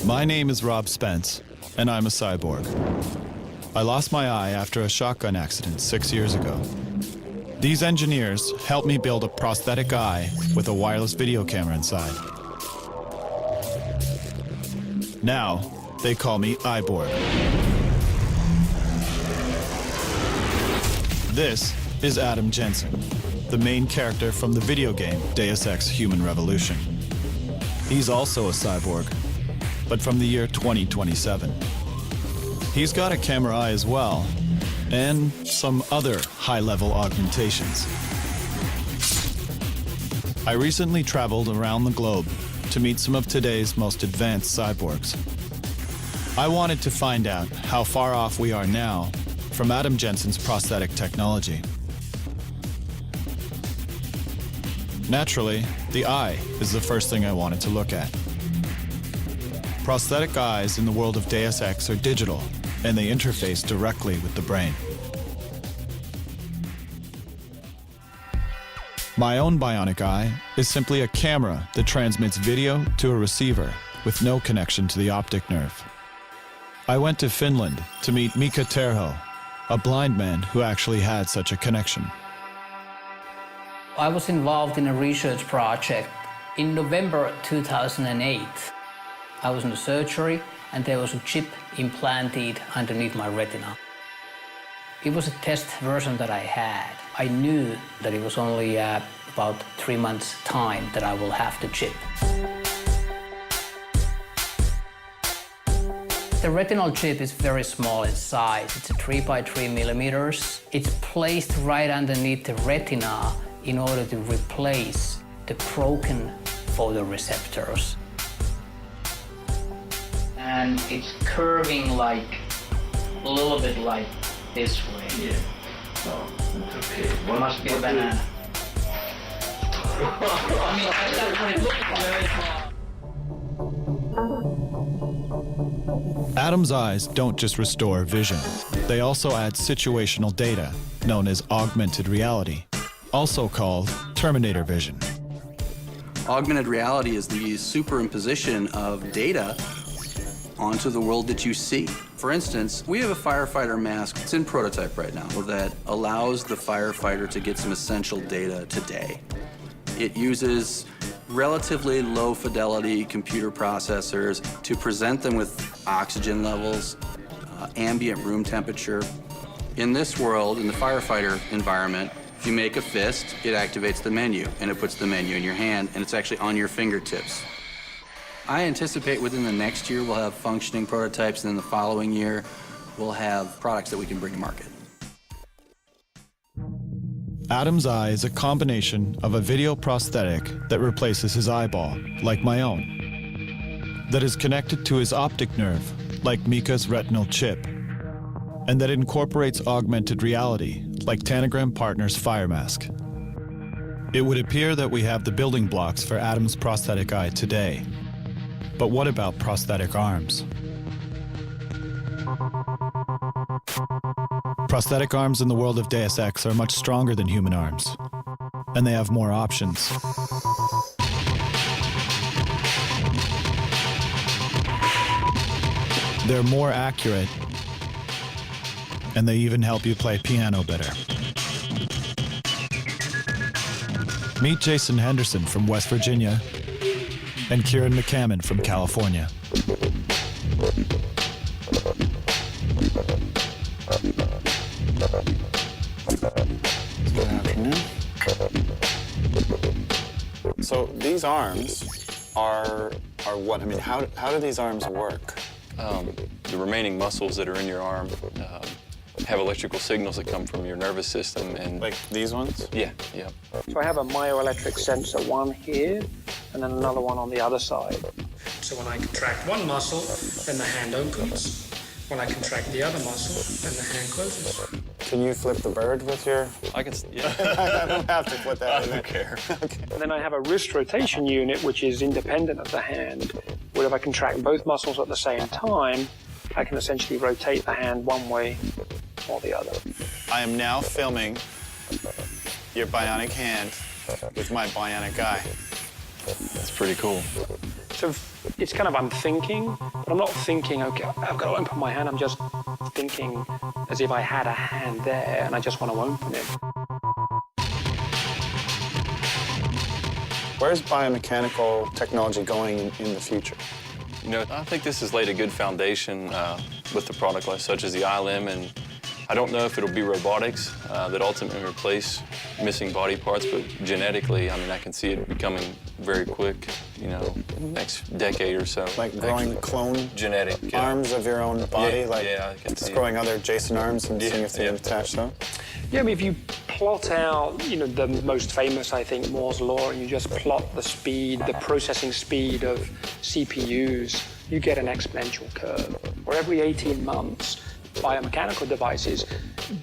My name is Rob Spence, and I'm a cyborg. I lost my eye after a shotgun accident 6 years ago. These engineers helped me build a prosthetic eye with a wireless video camera inside. Now, they call me Eyeborg. This is Adam Jensen, the main character from the video game Deus Ex: Human Revolution. He's also a cyborg, but from the year 2027. He's got a camera eye as well, and some other high-level augmentations. I recently traveled around the globe to meet some of today's most advanced cyborgs. I wanted to find out how far off we are now from Adam Jensen's prosthetic technology. Naturally, the eye is the first thing I wanted to look at. Prosthetic eyes in the world of Deus Ex are digital, and they interface directly with the brain. My own bionic eye is simply a camera that transmits video to a receiver with no connection to the optic nerve. I went to Finland to meet Mika Terho, a blind man who actually had such a connection. I was involved in a research project in November 2008. I was in the surgery and there was a chip implanted underneath my retina. It was a test version that I had. I knew that it was only about 3 months' time that I will have the chip. The retinal chip is very small in size. It's 3 by 3 millimeters. It's placed right underneath the retina in order to replace the broken photoreceptors. And it's curving like, a little bit like this way. Yeah. So, it's okay. It must be a banana. I mean, that's what it looks like. Adam's eyes don't just restore vision. They also add situational data, known as augmented reality, also called Terminator vision. Augmented reality is the superimposition of data onto the world that you see. For instance, we have a firefighter mask. It's in prototype right now that allows the firefighter to get some essential data today. It uses relatively low fidelity computer processors to present them with oxygen levels, ambient room temperature. In this world, in the firefighter environment, if you make a fist, it activates the menu, and it puts the menu in your hand, and it's actually on your fingertips. I anticipate within the next year we'll have functioning prototypes, and then the following year we'll have products that we can bring to market. Adam's eye is a combination of a video prosthetic that replaces his eyeball, like my own, that is connected to his optic nerve, like Mika's retinal chip, and that incorporates augmented reality, like Tanagram Partners' Fire Mask. It would appear that we have the building blocks for Adam's prosthetic eye today. But what about prosthetic arms? Prosthetic arms in the world of Deus Ex are much stronger than human arms, and they have more options. They're more accurate, and they even help you play piano better. Meet Jason Henderson from West Virginia and Kieran McCammon from California. Good afternoon. So these arms are what? I mean, how do these arms work? The remaining muscles that are in your arm have electrical signals that come from your nervous system, and Like these ones? yeah. So I have a myoelectric sensor, one here, and then another one on the other side. So when I contract one muscle, then the hand opens. When I contract the other muscle, then the hand closes. Can you flip the bird with your... I can, yeah. I don't have to put that I in there. don't care. Okay. And then I have a wrist rotation unit, which is independent of the hand, where if I contract both muscles at the same time, I can essentially rotate the hand one way or the other. I am now filming your bionic hand with my bionic eye. That's pretty cool. So it's kind of I'm thinking, but I'm not thinking, okay, I've got to open my hand. I'm just thinking as if I had a hand there and I just want to open it. Where's biomechanical technology going in the future? You know, I think this has laid a good foundation with the product like such as the iLim, and I don't know if it'll be robotics that ultimately replace missing body parts, but genetically, I mean, I can see it becoming very quick, you know, in the next decade or so. Like growing clone genetic arms of your own body? Yeah, like yeah, I can see growing other adjacent arms and seeing if they can attach them? Yeah, I mean, if you plot out, you know, the most famous, I think, Moore's Law, and you just plot the speed, the processing speed of CPUs, you get an exponential curve. Where every 18 months, biomechanical devices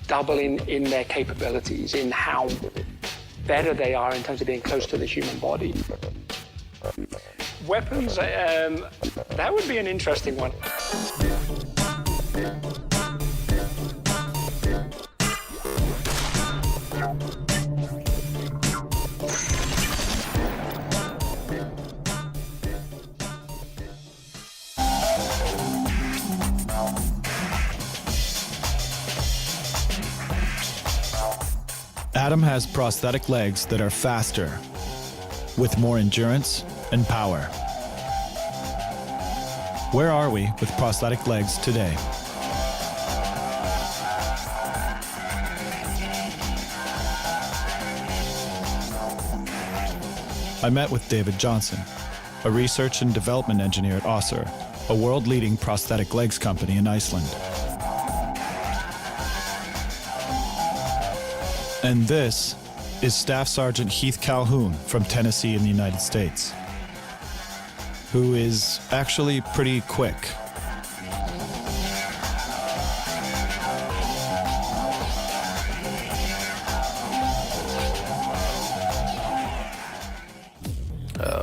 double in their capabilities, in how better they are in terms of being close to the human body. Weapons, that would be an interesting one. Adam has prosthetic legs that are faster, with more endurance and power. Where are we with prosthetic legs today? I met with David Johnson, a research and development engineer at Össur, a world-leading prosthetic legs company in Iceland. And this is Staff Sergeant Heath Calhoun from Tennessee in the United States, who is actually pretty quick.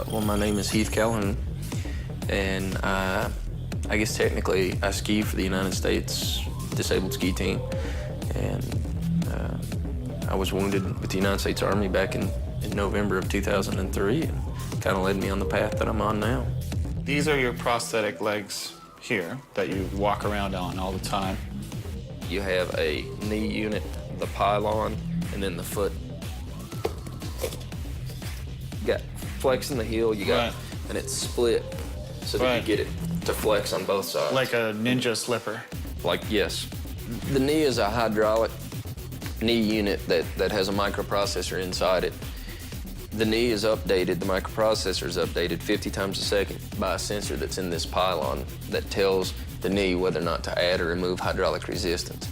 Well, my name is Heath Calhoun, and I guess technically I ski for the United States Disabled Ski Team, and I was wounded with the United States Army back in November of 2003, and kind of led me on the path that I'm on now. These are your prosthetic legs here that you walk around on all the time. You have a knee unit, the pylon, and then the foot. You got flex in the heel, you got, and it's split so that you get it to flex on both sides. Like a ninja slipper. Like, yes. The knee is a hydraulic knee unit that has a microprocessor inside it. The knee is updated, the microprocessor is updated 50 times a second by a sensor that's in this pylon that tells the knee whether or not to add or remove hydraulic resistance.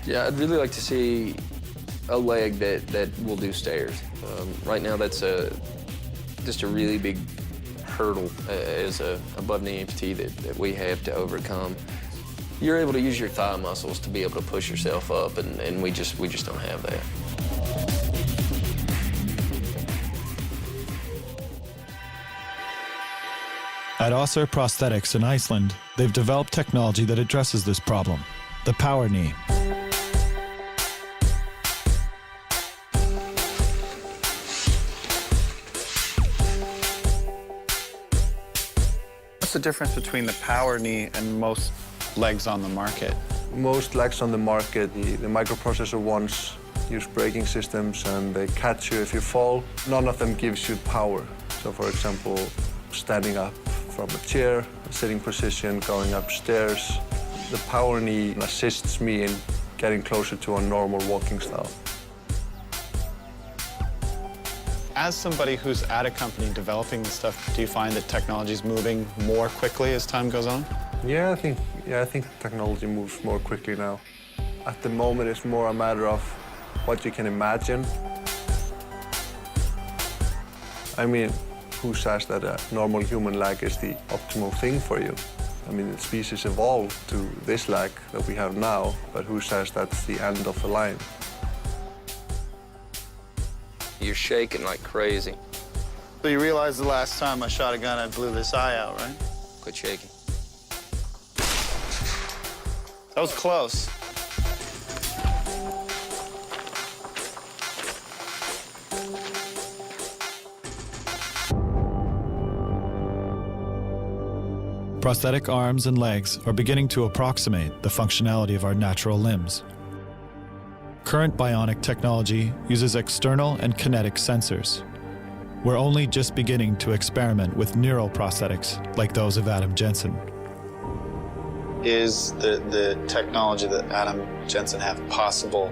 Yeah, I'd really like to see a leg that will do stairs. Right now, that's just a really big hurdle as a above-knee amputee that we have to overcome. You're able to use your thigh muscles to be able to push yourself up, and we just don't have that. At Össur Prosthetics in Iceland, they've developed technology that addresses this problem, the power knee. What's the difference between the power knee and most legs on the market? Most legs on the market, the microprocessor ones use braking systems and they catch you if you fall. None of them gives you power. So for example, standing up from a chair, a sitting position, going upstairs. The power knee assists me in getting closer to a normal walking style. As somebody who's at a company developing this stuff, do you find that technology is moving more quickly as time goes on? Yeah, I think technology moves more quickly now. At the moment, it's more a matter of what you can imagine. I mean, who says that a normal human leg is the optimal thing for you? I mean, the species evolved to this leg that we have now, but who says that's the end of the line? You're shaking like crazy. So you realize the last time I shot a gun, I blew this eye out, right? Quit shaking. That was close. Prosthetic arms and legs are beginning to approximate the functionality of our natural limbs. Current bionic technology uses external and kinetic sensors. We're only just beginning to experiment with neuroprosthetics like those of Adam Jensen. Is the technology that Adam Jensen have possible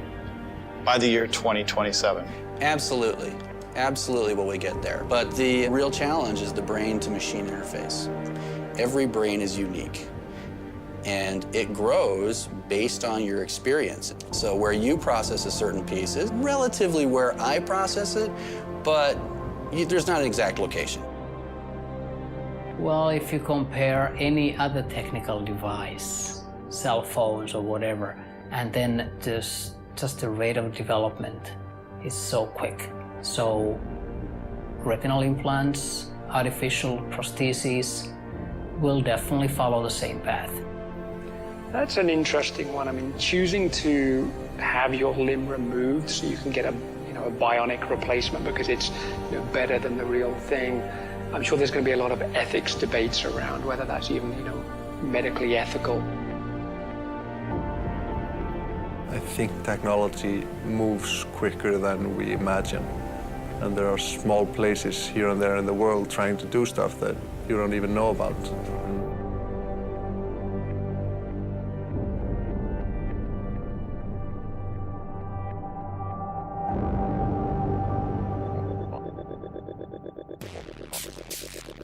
by the year 2027? Absolutely. Absolutely will we get there. But the real challenge is the brain-to-machine interface. Every brain is unique, and it grows based on your experience. So where you process a certain piece is relatively where I process it, but there's not an exact location. Well, if you compare any other technical device, cell phones or whatever, and then just the rate of development is so quick. So retinal implants, artificial prostheses will definitely follow the same path. That's an interesting one. I mean, choosing to have your limb removed so you can get a bionic replacement because it's better than the real thing. I'm sure there's going to be a lot of ethics debates around whether that's even medically ethical. I think technology moves quicker than we imagine. And there are small places here and there in the world trying to do stuff that you don't even know about.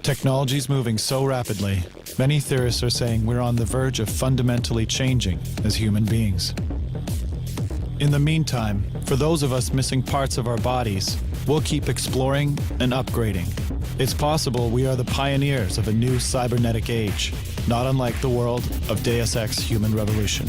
Technology's moving so rapidly, many theorists are saying we're on the verge of fundamentally changing as human beings. In the meantime, for those of us missing parts of our bodies, we'll keep exploring and upgrading. It's possible we are the pioneers of a new cybernetic age, not unlike the world of Deus Ex Human Revolution.